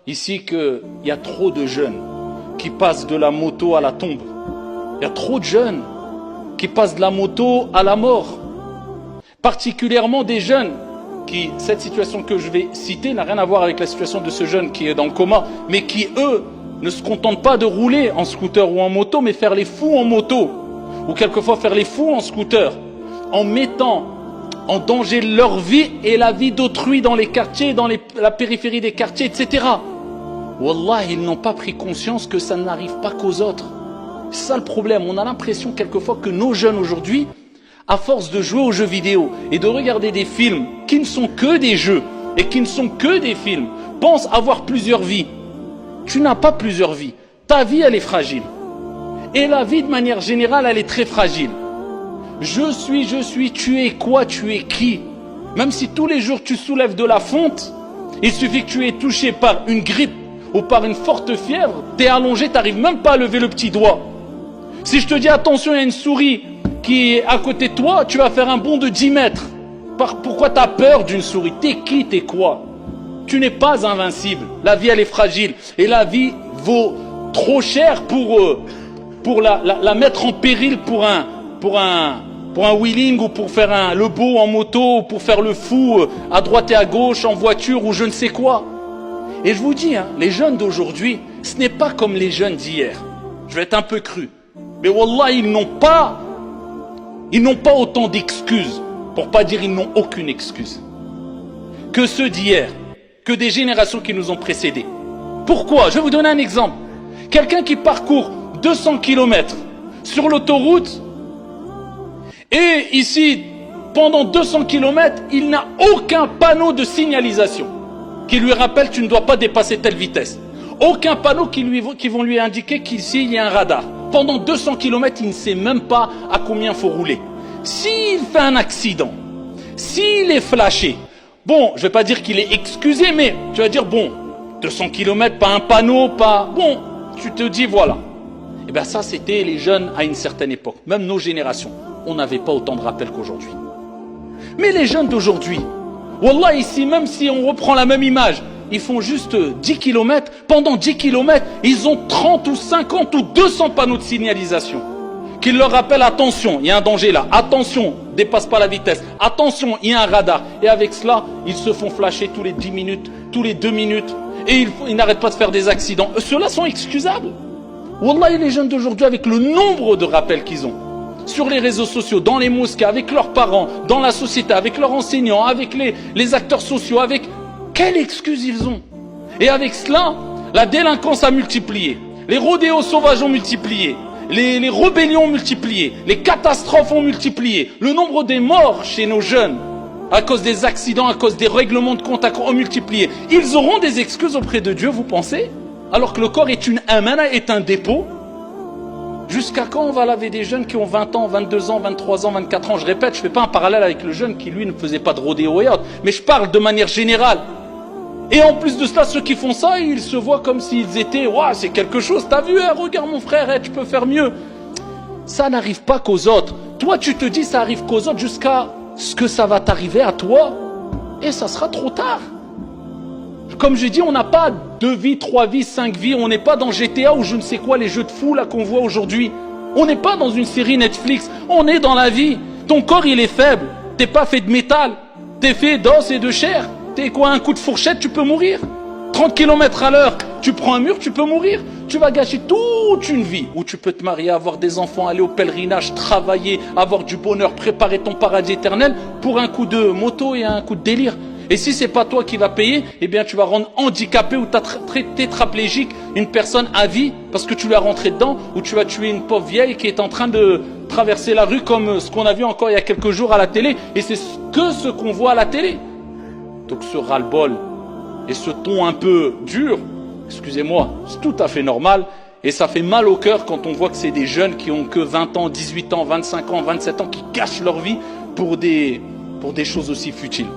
ici qu'il y a trop de jeunes qui passent de la moto à la tombe. Il y a trop de jeunes qui passent de la moto à la mort. Particulièrement des jeunes qui, cette situation que je vais citer n'a rien à voir avec la situation de ce jeune qui est dans le coma, mais qui, eux, ne se contentent pas de rouler en scooter ou en moto, mais faire les fous en moto, ou quelquefois faire les fous en scooter, en mettant en danger leur vie et la vie d'autrui dans les quartiers, dans la périphérie des quartiers, etc. Wallah, ils n'ont pas pris conscience que ça n'arrive pas qu'aux autres. C'est ça le problème. On a l'impression quelquefois que nos jeunes aujourd'hui, à force de jouer aux jeux vidéo et de regarder des films qui ne sont que des jeux et qui ne sont que des films, pensent avoir plusieurs vies. Tu n'as pas plusieurs vies. Ta vie, elle est fragile. Et la vie, de manière générale, elle est très fragile. Je suis, tu es quoi, tu es qui? Même si tous les jours tu soulèves de la fonte, il suffit que tu aies touché par une grippe ou par une forte fièvre, t'es allongé, t'arrives même pas à lever le petit doigt. Si je te dis attention, il y a une souris qui est à côté de toi, tu vas faire un bond de 10 mètres. Pourquoi tu as peur d'une souris? T'es qui, t'es quoi? Tu n'es pas invincible. La vie, elle est fragile. Et la vie vaut trop cher pour la mettre en péril pour un wheeling ou pour faire le beau en moto, ou pour faire le fou à droite et à gauche, en voiture ou je ne sais quoi. Et je vous dis, hein, les jeunes d'aujourd'hui, ce n'est pas comme les jeunes d'hier. Je vais être un peu cru. Mais wallah, ils n'ont pas autant d'excuses, pour pas dire ils n'ont aucune excuse, que ceux d'hier, que des générations qui nous ont précédés. Pourquoi? Je vais vous donner un exemple. Quelqu'un qui parcourt 200 km sur l'autoroute, et ici, pendant 200 km, il n'a aucun panneau de signalisation qui lui rappelle tu ne dois pas dépasser telle vitesse. Aucun panneau qui vont lui indiquer qu'ici il y a un radar. Pendant 200 km, il ne sait même pas à combien il faut rouler. S'il fait un accident, s'il est flashé, bon, je ne vais pas dire qu'il est excusé, mais tu vas dire, bon, 200 km, pas un panneau, pas... Bon, tu te dis, voilà. Et bien ça, c'était les jeunes à une certaine époque. Même nos générations, on n'avait pas autant de rappels qu'aujourd'hui. Mais les jeunes d'aujourd'hui, wallah, ici, même si on reprend la même image, ils font juste 10 km. Pendant 10 km, ils ont 30 ou 50 ou 200 panneaux de signalisation qui leur rappellent, attention, il y a un danger là. Attention, dépasse pas la vitesse. Attention, il y a un radar. Et avec cela, ils se font flasher tous les 10 minutes, tous les 2 minutes. Et ils n'arrêtent pas de faire des accidents. Ceux-là sont excusables. Wallah, les jeunes d'aujourd'hui, avec le nombre de rappels qu'ils ont sur les réseaux sociaux, dans les mosquées, avec leurs parents, dans la société, avec leurs enseignants, avec les acteurs sociaux, avec... Quelle excuse ils ont? Et avec cela, la délinquance a multiplié, les rodéos sauvages ont multiplié, les rébellions ont multiplié, les catastrophes ont multiplié, le nombre des morts chez nos jeunes, à cause des accidents, à cause des règlements de compte ont multiplié. Ils auront des excuses auprès de Dieu, vous pensez? Alors que le corps est une amana, est un dépôt. Jusqu'à quand on va laver des jeunes qui ont 20 ans, 22 ans, 23 ans, 24 ans? Je répète, je ne fais pas un parallèle avec le jeune qui, lui, ne faisait pas de rodéo et autres. Mais je parle de manière générale. Et en plus de cela, ceux qui font ça, ils se voient comme s'ils étaient... Waouh, c'est quelque chose, t'as vu, hein, regarde mon frère, tu peux faire mieux. Ça n'arrive pas qu'aux autres. Toi, tu te dis ça arrive qu'aux autres jusqu'à ce que ça va t'arriver à toi. Et ça sera trop tard. Comme je dis, on n'a pas 2 vies, 3 vies, 5 vies. On n'est pas dans GTA ou je ne sais quoi, les jeux de fou là qu'on voit aujourd'hui. On n'est pas dans une série Netflix. On est dans la vie. Ton corps, il est faible. T'es pas fait de métal. T'es fait d'os et de chair. T'es quoi, un coup de fourchette, tu peux mourir. 30 km à l'heure, tu prends un mur, tu peux mourir. Tu vas gâcher toute une vie où tu peux te marier, avoir des enfants, aller au pèlerinage, travailler, avoir du bonheur, préparer ton paradis éternel pour un coup de moto et un coup de délire. Et si c'est pas toi qui vas payer, eh bien tu vas rendre handicapé ou tétraplégique une personne à vie parce que tu lui as rentré dedans, ou tu vas tuer une pauvre vieille qui est en train de traverser la rue comme ce qu'on a vu encore il y a quelques jours à la télé. Et c'est ce qu'on voit à la télé. Donc ce ras-le-bol et ce ton un peu dur, excusez-moi, c'est tout à fait normal. Et ça fait mal au cœur quand on voit que c'est des jeunes qui ont que 20 ans, 18 ans, 25 ans, 27 ans qui gâchent leur vie pour des choses aussi futiles.